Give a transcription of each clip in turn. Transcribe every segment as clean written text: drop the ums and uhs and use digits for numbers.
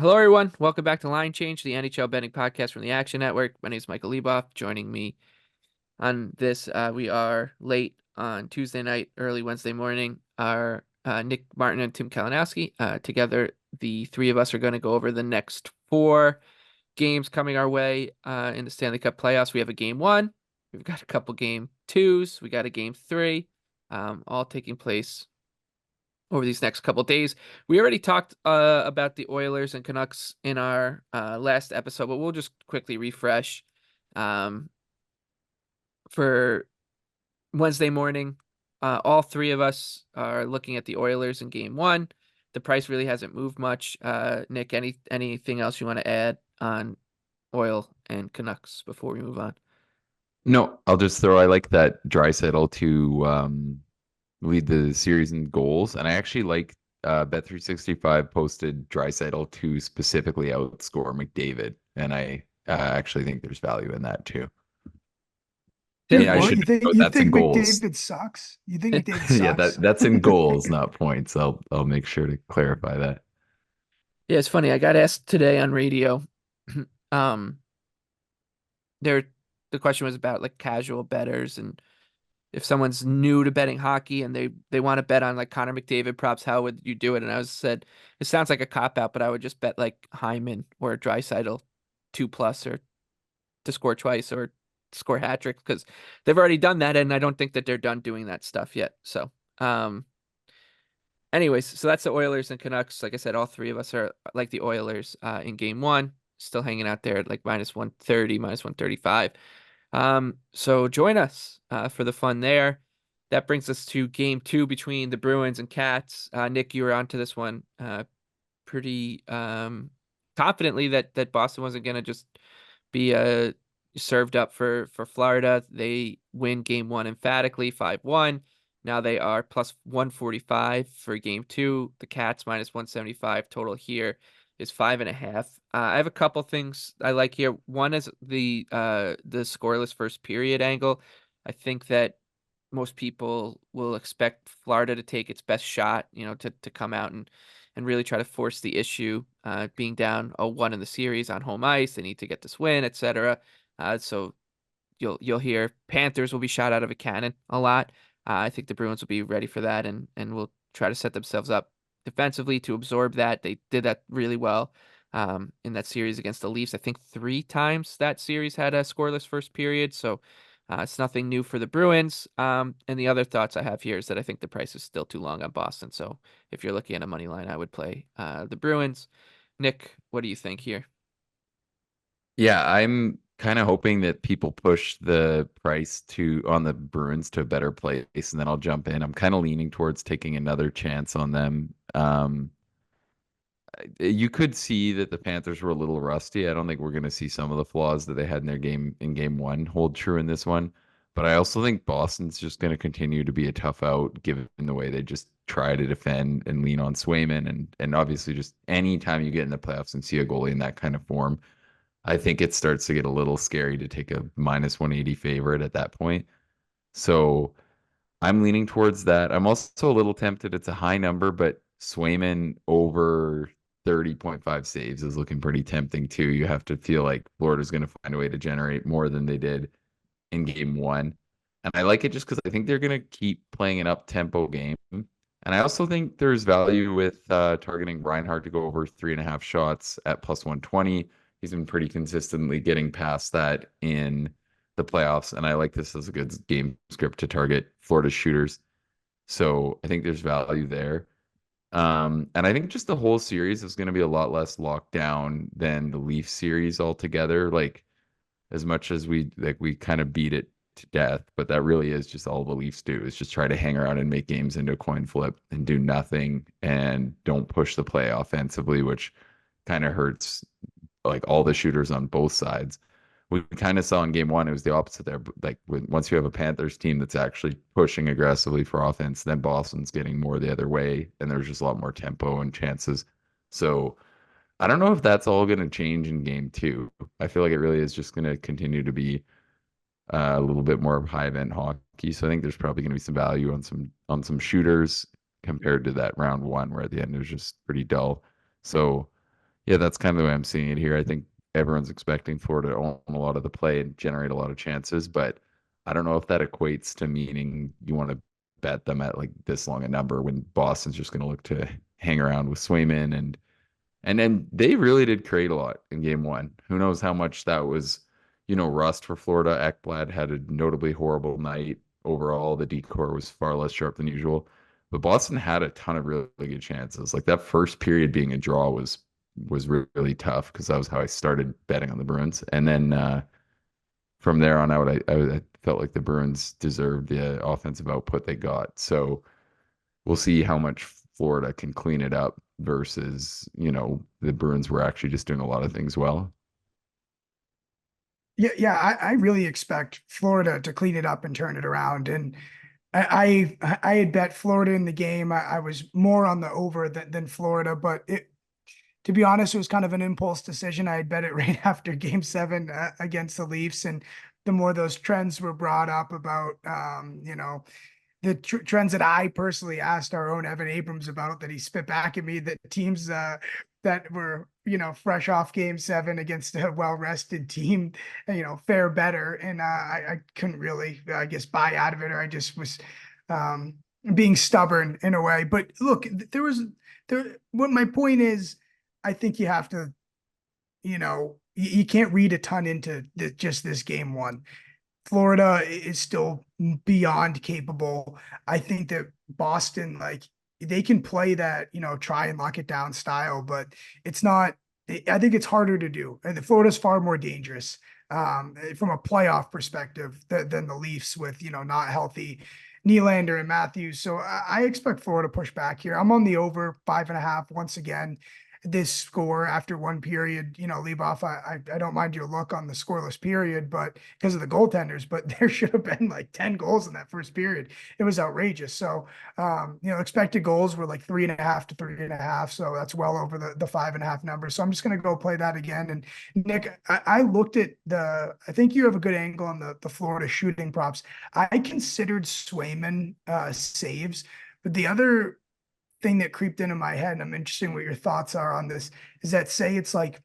Hello, everyone. Welcome back to Line Change, the NHL betting podcast from the Action Network. My name is Michael Leboff. Joining me on this, we are late on Tuesday night, early Wednesday morning. Are Nick Martin and Tim Kalinowski. Together, the three of us are going to go over the next four games coming our way in the Stanley Cup playoffs. We have a game one, we've got a couple game twos, we got a game three, all taking place over these next couple days. We already talked about the Oilers and Canucks in our last episode, but we'll just quickly refresh. Um, for Wednesday morning, all three of us are looking at the Oilers in game one. The price really hasn't moved much. Nick, anything else you want to add on Oil and Canucks before we move on? No, I'll just throw. I like that Draisaitl to lead the series in goals, and I actually like Bet365 posted Draisaitl to specifically outscore McDavid, and I actually think there's value in that too. Tim, Yeah, I any? What should you think? note You that's in think goals. McDavid sucks? You think McDavid Yeah, sucks? that's in goals, not points. I'll make sure to clarify that. Yeah, it's funny. I got asked today on radio. um, there, the question was about like casual bettors and if someone's new to betting hockey and they want to bet on like Connor McDavid props, how would you do it? And I was said it sounds like a cop out, but I would just bet like Hyman or Draisaitl 2+ or to score twice or score hat trick because they've already done that, and I don't think that they're done doing that stuff yet. So, anyways, so that's the Oilers and Canucks. Like I said, all three of us are like the Oilers in game one, still hanging out there at like -130, -135. So join us for the fun there. That brings us to game two between the Bruins and Cats. Nick, you were onto this one pretty confidently that Boston wasn't going to just be served up for Florida. They win game one emphatically, 5-1. Now they are +145 for game two. The Cats -175. Total here is 5.5. I have a couple things I like here. One is the scoreless first period angle. I think that most people will expect Florida to take its best shot, to come out and really try to force the issue, being down 0-1 in the series on home ice. They need to get this win, etc. So you'll hear Panthers will be shot out of a cannon a lot. I think the Bruins will be ready for that and will try to set themselves up defensively to absorb that. They did that really well in that series against the Leafs. I think three times that series had a scoreless first period. So it's nothing new for the Bruins. And the other thoughts I have here is that I think the price is still too long on Boston. So if you're looking at a money line, I would play the Bruins. Nick, what do you think here? Yeah, I'm kind of hoping that people push the price to on the Bruins to a better place, and then I'll jump in. I'm kind of leaning towards taking another chance on them. You could see that the Panthers were a little rusty. I don't think we're going to see some of the flaws that they had in their game in game one hold true in this one. But I also think Boston's just going to continue to be a tough out given the way they just try to defend and lean on Swayman. And obviously, just anytime you get in the playoffs and see a goalie in that kind of form, I think it starts to get a little scary to take a -180 favorite at that point. So I'm leaning towards that. I'm also a little tempted. It's a high number, but Swayman over 30.5 saves is looking pretty tempting too. You have to feel like Florida's going to find a way to generate more than they did in game one. And I like it just because I think they're going to keep playing an up tempo game. And I also think there's value with targeting Reinhardt to go over 3.5 shots at +120. He's been pretty consistently getting past that in the playoffs, and I like this as a good game script to target Florida shooters. So I think there's value there. And I think just the whole series is going to be a lot less locked down than the Leaf series altogether. Like as much as we kind of beat it to death, but that really is just all the Leafs do is just try to hang around and make games into a coin flip and do nothing and don't push the play offensively, which kind of hurts like all the shooters on both sides. We kind of saw in game one, it was the opposite there. Like once you have a Panthers team that's actually pushing aggressively for offense, then Boston's getting more the other way, and there's just a lot more tempo and chances. So I don't know if that's all going to change in game two. I feel like it really is just going to continue to be a little bit more of high event hockey. So I think there's probably going to be some value on some shooters compared to that round one where at the end it was just pretty dull. So Yeah, that's kind of the way I'm seeing it here. I think everyone's expecting Florida to own a lot of the play and generate a lot of chances, but I don't know if that equates to meaning you want to bet them at like this long a number when Boston's just going to look to hang around with Swayman and then they really did create a lot in game one. Who knows how much that was, rust for Florida. Ekblad had a notably horrible night. Overall, the decor was far less sharp than usual. But Boston had a ton of really good chances. Like that first period being a draw was really tough because that was how I started betting on the Bruins. And then from there on out, I felt like the Bruins deserved the offensive output they got. So we'll see how much Florida can clean it up versus, the Bruins were actually just doing a lot of things well. Yeah, I really expect Florida to clean it up and turn it around. And I had bet Florida in the game. I was more on the over than Florida, but to be honest, it was kind of an impulse decision. I had bet it right after Game 7 against the Leafs, and the more those trends were brought up about, the trends that I personally asked our own Evan Abrams about, that he spit back at me, that teams that were, fresh off Game 7 against a well-rested team, fare better. And I couldn't really, I guess, buy out of it, or I just was um, being stubborn in a way. But look, what my point is, I think you have to, you can't read a ton into just this game one. Florida is still beyond capable. I think that Boston, like, they can play that, try and lock it down style, but it's not, I think it's harder to do. And Florida's far more dangerous from a playoff perspective than the Leafs with, not healthy Nylander and Matthews. So I expect Florida to push back here. I'm on the over 5.5 once again. This score after one period, leave off. I don't mind your look on the scoreless period, but because of the goaltenders, but there should have been like 10 goals in that first period. It was outrageous. So, expected goals were like 3.5 to 3.5. So that's well over the 5.5 number. So I'm just going to go play that again. And Nick, I looked at I think you have a good angle on the Florida shooting props. I considered Swayman saves, but the other thing that creeped into my head, and I'm interested in what your thoughts are on this, is that, say it's like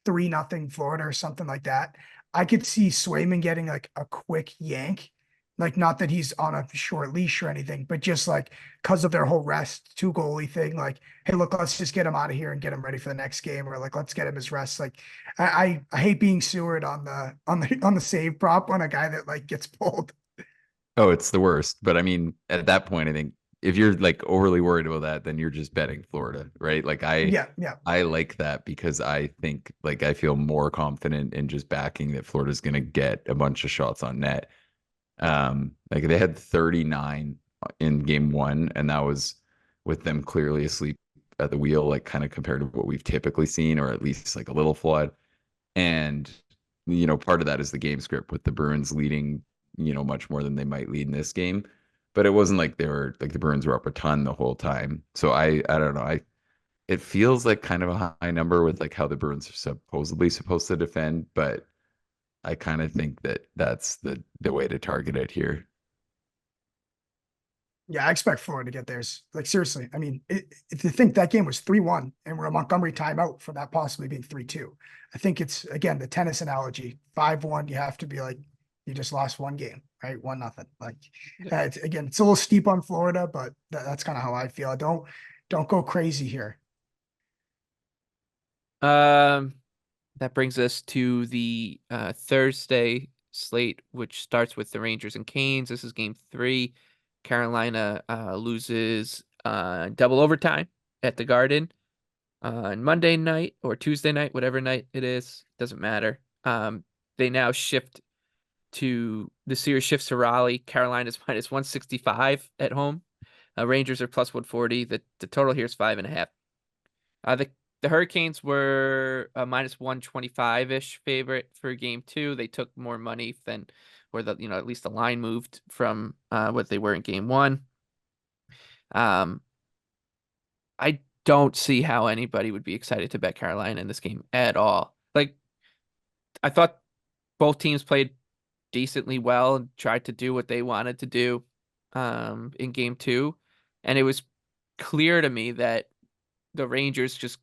3-0 Florida or something like that. I could see Swayman getting like a quick yank, like, not that he's on a short leash or anything, but just like because of their whole rest 2 goalie thing, like, hey, look, let's just get him out of here and get him ready for the next game, or like, let's get him his rest. Like, I hate being Seward on the save prop on a guy that like gets pulled. Oh, it's the worst. But I mean, at that point, I think if you're like overly worried about that, then you're just betting Florida, right? Like Yeah. I like that because I think like I feel more confident in just backing that Florida's going to get a bunch of shots on net. Like they had 39 in game one, and that was with them clearly asleep at the wheel, like kind of compared to what we've typically seen, or at least like a little flawed. And part of that is the game script with the Bruins leading, much more than they might lead in this game. But it wasn't like they were like the Bruins were up a ton the whole time. So I don't know. It feels like kind of a high number with like how the Bruins are supposedly supposed to defend, but I kind of think that that's the way to target it here. Yeah, I expect Florida to get theirs. Like, seriously, I mean, if you think that game was 3-1 and we're a Montgomery timeout for that possibly being 3-2, I think it's, again, the tennis analogy. 5-1, you have to be like, you just lost one game, right? 1-0. Like, it's a little steep on Florida, but that's kind of how I feel. Don't go crazy here. Um, that brings us to the Thursday slate, which starts with the Rangers and Canes. This is game 3. Carolina loses double overtime at the Garden on Monday night or Tuesday night, whatever night it is, doesn't matter. They now shift to the series shifts to Raleigh. Carolina's minus 165 at home. Rangers are plus 140. The total here is 5.5. The Hurricanes were a minus 125-ish favorite for game 2. They took more money than, or at least the line moved from what they were in game 1. Um, I don't see how anybody would be excited to bet Carolina in this game at all. Like, I thought both teams played decently well and tried to do what they wanted to do in game 2, and it was clear to me that the Rangers just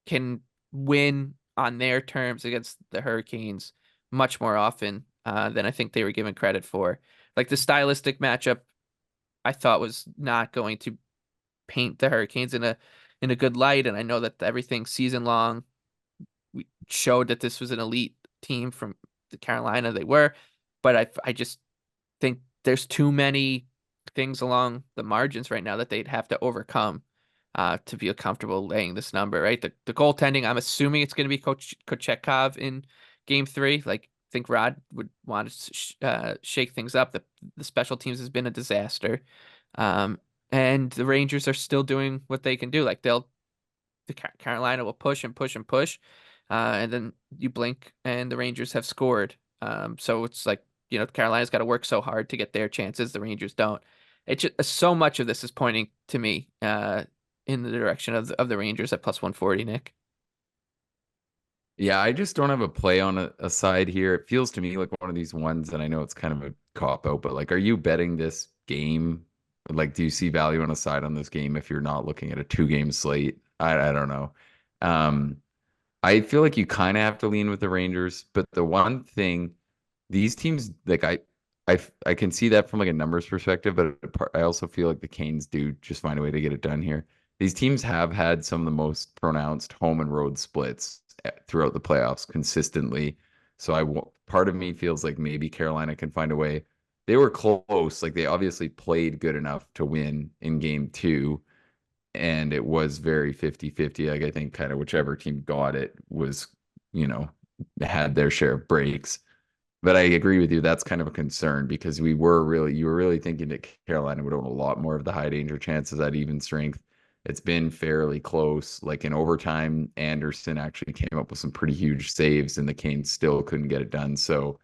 can win on their terms against the Hurricanes much more often than I think they were given credit for. Like the stylistic matchup, I thought was not going to paint the Hurricanes in a good light, and I know that everything season long we showed that this was an elite team from the Carolina. They were, but I just think there's too many things along the margins right now that they'd have to overcome to feel comfortable laying this number, right? The goaltending, I'm assuming it's going to be Kochetkov in game 3. Like, I think Rod would want to shake things up. The special teams has been a disaster. And the Rangers are still doing what they can do. Like, Carolina will push and push and push. And then you blink and the Rangers have scored. So it's like, Carolina's got to work so hard to get their chances. The Rangers don't. It just so much of this is pointing to me in the direction of the Rangers at plus 140, Nick. Yeah, I just don't have a play on a side here. It feels to me like one of these ones, and I know it's kind of a cop out, but like, are you betting this game? Like, do you see value on a side on this game if you're not looking at a 2-game slate? I don't know. Um, I feel like you kind of have to lean with the Rangers, but the one thing these teams like I can see that from like a numbers perspective, but I also feel like the Canes do just find a way to get it done here. These teams have had some of the most pronounced home and road splits throughout the playoffs consistently. So part of me feels like maybe Carolina can find a way. They were close, like they obviously played good enough to win in game 2, and it was very 50-50. Like I think kind of whichever team got it was, had their share of breaks. But I agree with you. That's kind of a concern because you were really thinking that Carolina would own a lot more of the high danger chances at even strength. It's been fairly close. Like in overtime, Anderson actually came up with some pretty huge saves, and the Canes still couldn't get it done. So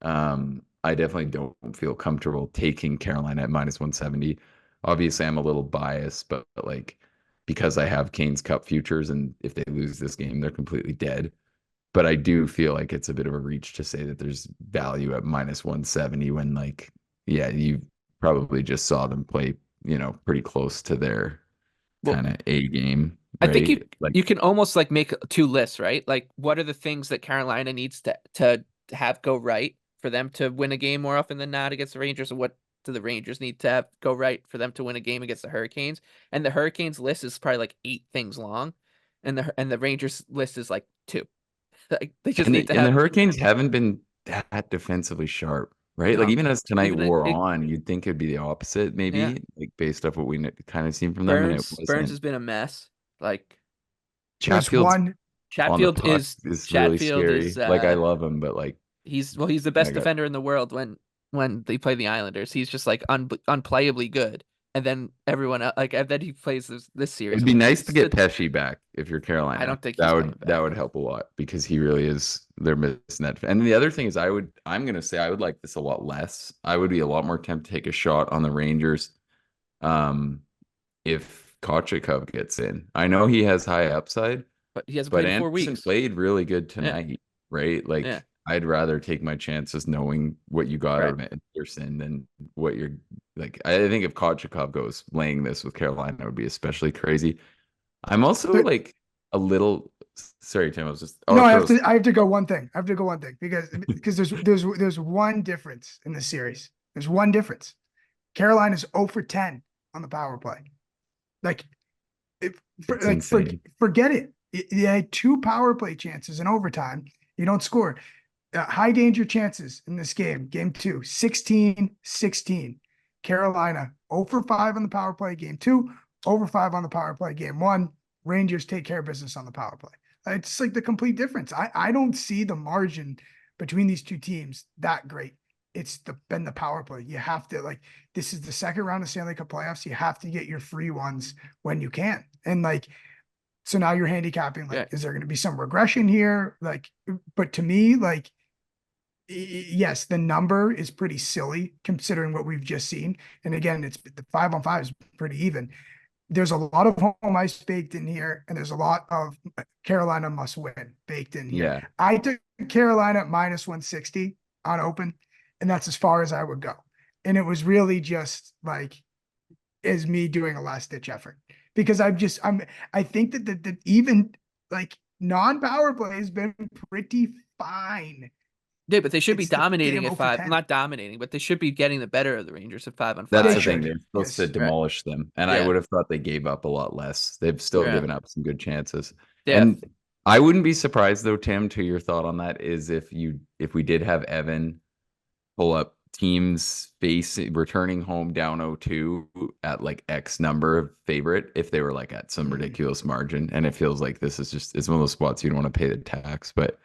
I definitely don't feel comfortable taking Carolina at minus 170. Obviously, I'm a little biased, but like because I have Canes Cup futures, and if they lose this game, they're completely dead. But I do feel like it's a bit of a reach to say that there's value at minus 170 when, like, yeah, you probably just saw them play, pretty close to their Well, kind of A game, I think right? Like, you can almost like make 2 lists, right? Like, what are the things that Carolina needs to have go right for them to win a game more often than not against the Rangers, and what do the Rangers need to have go right for them to win a game against the Hurricanes? And the Hurricanes list is probably like 8 things long, and the Rangers list is like 2. Like, they just and need the, to and the have Hurricanes haven't been that defensively sharp, right? Like no, even as tonight even wore on, you'd think it'd be the opposite, yeah. maybe, like based off what we kind of seen from them, and it Burns wasn't. has been a mess. Like, There's Chatfield's one. on the Chatfield puck is is really Chatfield scary. is Like I love him, but like he's the I best got defender in the world when they play the Islanders. He's just like unplayably good. And then everyone like and then he plays this series It'd and be looks nice to get stood. Pesci back if you're I Carolina. don't think That he's would coming that back. would help a lot because he really is they're missing that. And the other thing is I'm gonna say I would like this a lot less. I would be a lot more tempted to take a shot on the Rangers if Kochetkov gets in. I know he has high upside, But he hasn't but played in four Anderson weeks. played really good Yeah, tonight, right? yeah, Like I'd rather take my chances knowing what you got out right. of Anderson than what you're like. I think if Kochetkov goes laying this with Carolina, it would be especially crazy. I'm also There, like a little sorry, Tim. I was just no, I'll throw I have to go one thing. I have to go one thing because there's one difference in the series. There's one difference. Carolina's 0 for 10 on the power play. Like, it's insane. forget it. You had 2 power play chances in overtime. You don't score. High danger chances in this game. Game 2, 16-16. Carolina 0 for 5 on the power play. Game 2, over 5 on the power play. Game 1, Rangers take care of business on the power play. It's like the complete difference. I don't see the margin between these 2 teams that great. It's been the power play. You have to like this is the second round of Stanley Cup playoffs. You have to get your free ones when you can. And like so now you're handicapping like Yeah. is there going to be some regression here? Like but to me like yes, the number is pretty silly considering what we've just seen. And again, it's the 5-on-5 is pretty even. There's a lot of home ice baked in here, and there's a lot of Carolina must win baked in here. Yeah. I took Carolina at minus 160 on open, and that's as far as I would go. And it was really just like is me doing a last ditch effort because I think that even like non-power play has been pretty fine. Yeah, but they should be It's the dominating damn at 0 for five. 10. Not dominating, but they should be getting the better of the Rangers at 5 on That's They 5. the thing. should. They're supposed to Yes. Right. demolish them. And I Yeah. would have thought they gave up a lot less. They've still Yeah. given up some good chances. Yeah. And I wouldn't be surprised though, Tim, to your thought on that is if we did have Evan pull up teams returning home down 0-2 at like X number of favorite if they were like at some ridiculous margin. And it feels like this is just it's one of those spots you don't want to pay the tax. But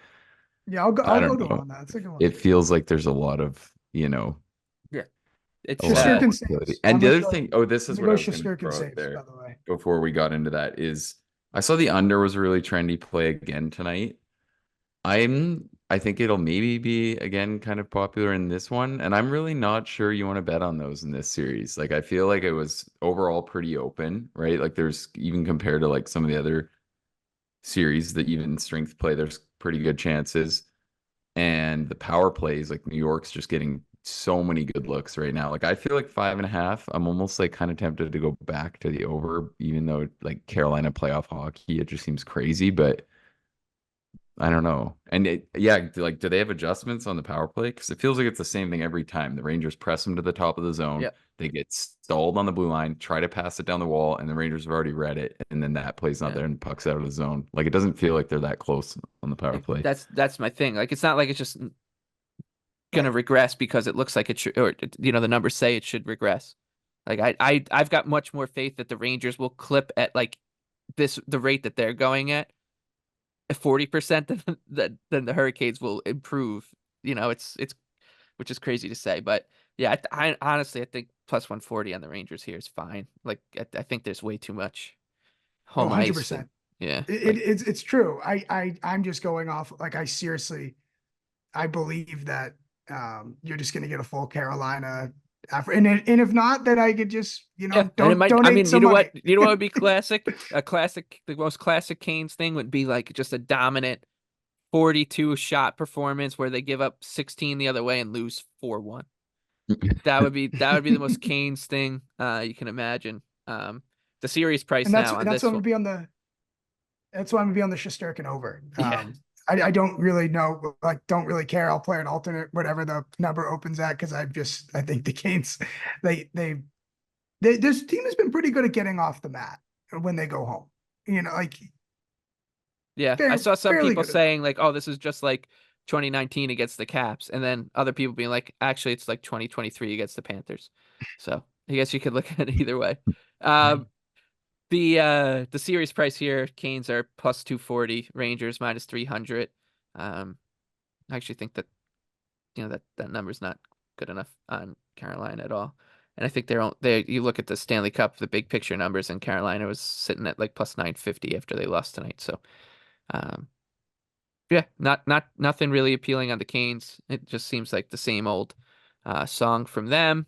Yeah, I'll I go don't to know. on that. That's a good one. It feels like there's a lot of, Yeah. It's a lot of Shesterkin volatility. saves. And I'm the gonna other go- thing, this is I'm gonna what I go was going to Shesterkin throw out saves, there by the way. before we got into that is I saw the under was a really trendy play again tonight. I think it'll maybe be again kind of popular in this one, and I'm really not sure you want to bet on those in this series. Like I feel like it was overall pretty open, right? Like there's even compared to like some of the other series that even strength play, there's pretty good chances. And the power plays, like New York's just getting so many good looks right now. Like I feel like 5.5. I'm almost like kind of tempted to go back to the over, even though like Carolina playoff hockey, it just seems crazy. But I don't know. And yeah, like do they have adjustments on the power play? Because it feels like it's the same thing every time. The Rangers press them to the top of the zone. Yeah. They get stalled on the blue line, try to pass it down the wall, and the Rangers have already read it. And then that play's not Yeah. there and the puck's out of the zone. Like it doesn't feel like they're that close on the power play. That's my thing. Like it's not like it's just gonna regress because it looks like it should, or the numbers say it should regress. Like I've got much more faith that the Rangers will clip at like the rate that they're going at 40% than the Hurricanes will improve. It's which is crazy to say, but yeah, I honestly I think plus 140 on the Rangers here is fine. Like I think there's way too much Oh, home ice. 100%. Yeah, It's true. I'm just going off like I believe that you're just gonna get a full Carolina after, and if not, then I could just yeah, and it might. I donate mean, some money. You know what would be classic? The most classic Canes thing would be like just a dominant 42 shot performance where they give up 16 the other way and lose 4-1. That would be the most Canes thing you can imagine. The series price And now on that's this what I'm one. gonna be on the that's why I'm gonna be on the Shesterkin over. Yeah. I don't really know, like, don't really care. I'll play an alternate, whatever the number opens at, because I think the Canes, this team has been pretty good at getting off the mat when they go home. Like, Yeah, I saw some fairly people good at saying like, "Oh, this is just like 2019 against the Caps," and then other people being like, "Actually, it's like 2023 against the Panthers." So I guess you could look at it either way. Um, the series price here, Canes are plus 240, Rangers minus 300. I actually think that that number's not good enough on Carolina at all. And I think you look at the Stanley Cup, the big picture numbers, and Carolina was sitting at like plus 950 after they lost tonight. So um, yeah, nothing really appealing on the Canes. It just seems like the same old song from them.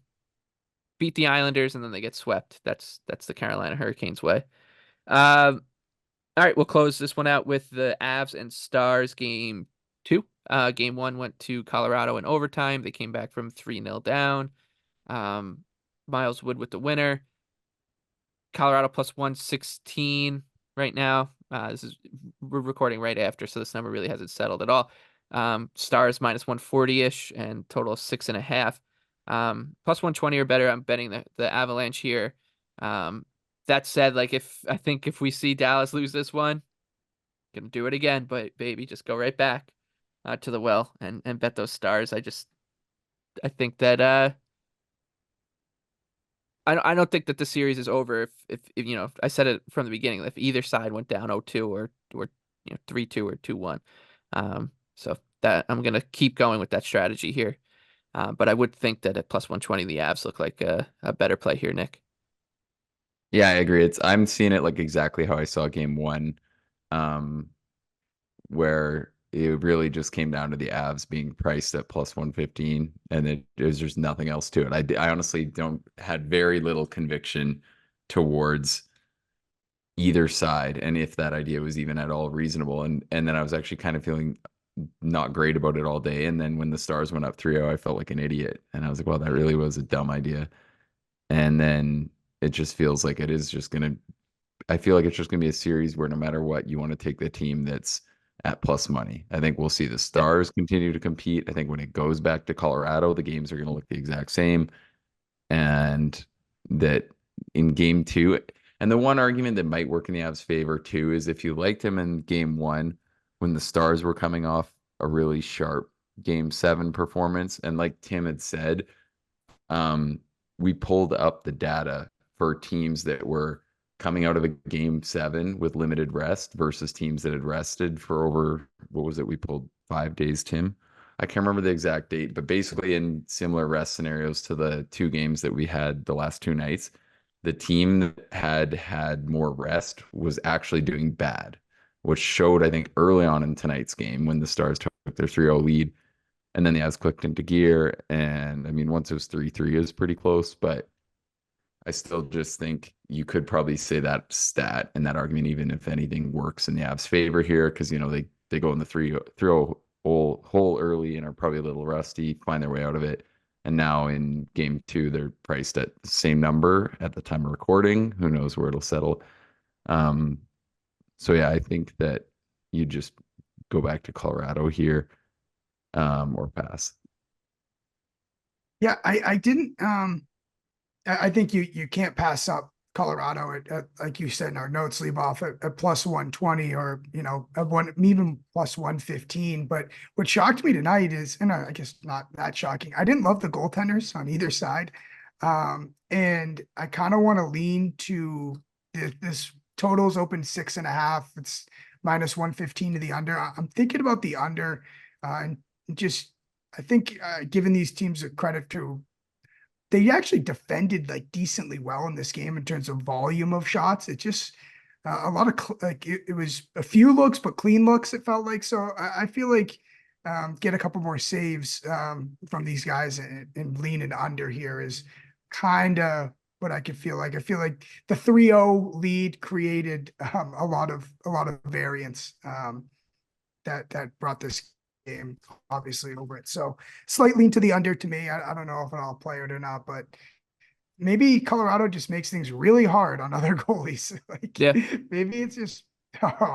Beat the Islanders and then they get swept. That's the Carolina Hurricanes way. Um, all right, we'll close this one out with the Avs and Stars game 2. Game 1 went to Colorado in overtime. They came back from 3-0 down. Miles Wood with the winner. Colorado plus 116 right now. We're recording right after, so this number really hasn't settled at all. Stars minus 140-ish and total of 6.5. Plus 120 or better. I'm betting the Avalanche here. That said, like I think if we see Dallas lose this one, gonna do it again, but baby, just go right back to the well and bet those Stars. I think that I don't think that the series is over if I said it from the beginning, if either side went down 0-2 or 3-2 or 2-1. So that I'm gonna keep going with that strategy here. But I would think that at plus 120 the Avs look like a better play here, Nick. Yeah, I agree. I'm seeing it like exactly how I saw game 1, where it really just came down to the Avs being priced at plus 115, and it was just nothing else to it. I honestly had very little conviction towards either side, and if that idea was even at all reasonable. And then I was actually kind of feeling not great about it all day. And then when the Stars went up 3-0, I felt like an idiot, and I was like, well, that really was a dumb idea. And then it just feels like it is just going to I feel like it's just going to be a series where no matter what, you want to take the team that's at plus money. I think we'll see the Yep. Stars continue to compete. I think when it goes back to Colorado, the games are going to look the exact same. And that in game two, and the one argument that might work in the Avs' favor too is if you liked him in game one when the Stars were coming off a really sharp game seven performance, and like Tim had said, um, we pulled up the data for teams that were coming out of a game seven with limited rest versus teams that had rested for over, what was it? We pulled 5 days, Tim. I can't remember the exact date, but basically in similar rest scenarios to the two games that we had the last two nights, the team that had more rest was actually doing bad, which showed, I think, early on in tonight's game when the Stars took their 3-0 lead and then the Avs clicked into gear. And I mean, once it was 3-3, it was pretty close, but I still just think you could probably say that stat and that argument, even if anything, works in the Avs' favor here because they go in the 3-0 hole early and are probably a little rusty, find their way out of it. And now in game two, they're priced at the same number at the time of recording. Who knows where it'll settle? Um, so yeah, I think that you just go back to Colorado here, or pass. Yeah, I didn't I think you can't pass up Colorado at like you said in our notes, leave off at plus 120 or at one even plus 115. But what shocked me tonight is, and I guess not that shocking, I didn't love the goaltenders on either side. And I kind of want to lean to this totals open 6.5. It's minus 115 to the under. I'm thinking about the under, and just I think giving these teams a credit to they actually defended like decently well in this game in terms of volume of shots. It just a lot of it was a few looks, but clean looks. It felt like so. I feel like get a couple more saves from these guys and lean it under here is kind of what I could feel like. I feel like the 3-0 lead created a lot of variance that brought this game obviously over it. So slightly into the under to me. I don't know if I'll play it or not, but maybe Colorado just makes things really hard on other goalies. Like Yeah. maybe it's just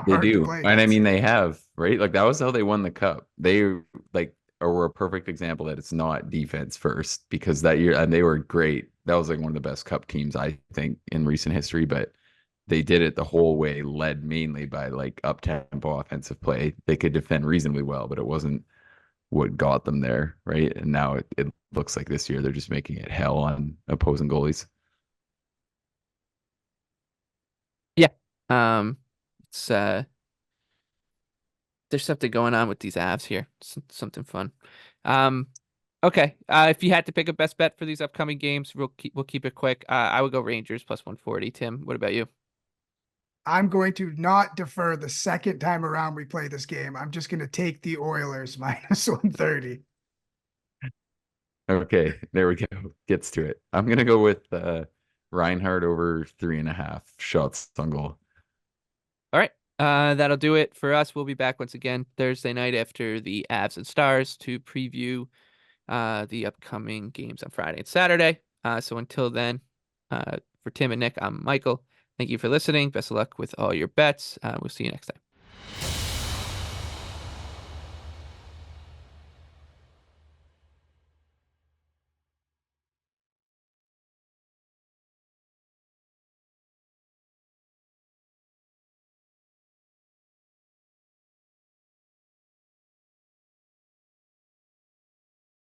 They hard to do. play And I against. mean, they have, right? Like that was how they won the cup. They like were a perfect example that it's not defense first because that year, and they were great. That was like one of the best cup teams, I think, in recent history, but they did it the whole way, led mainly by like up tempo offensive play. They could defend reasonably well, but it wasn't what got them there, right? And now it looks like this year they're just making it hell on opposing goalies. Yeah. It's there's something going on with these Avs here. Something fun. Um, okay. If you had to pick a best bet for these upcoming games, we'll keep it quick. I would go Rangers plus 140. Tim, what about you? I'm going to not defer the second time around we play this game. I'm just going to take the Oilers minus 130. Okay, there we go. Gets to it. I'm gonna go with Reinhardt over 3.5 shots on goal. All right. That'll do it for us. We'll be back once again Thursday night after the Avs and Stars to preview the upcoming games on Friday and Saturday. So until then, for Tim and Nick, I'm Michael. Thank you for listening. Best of luck with all your bets. We'll see you next time.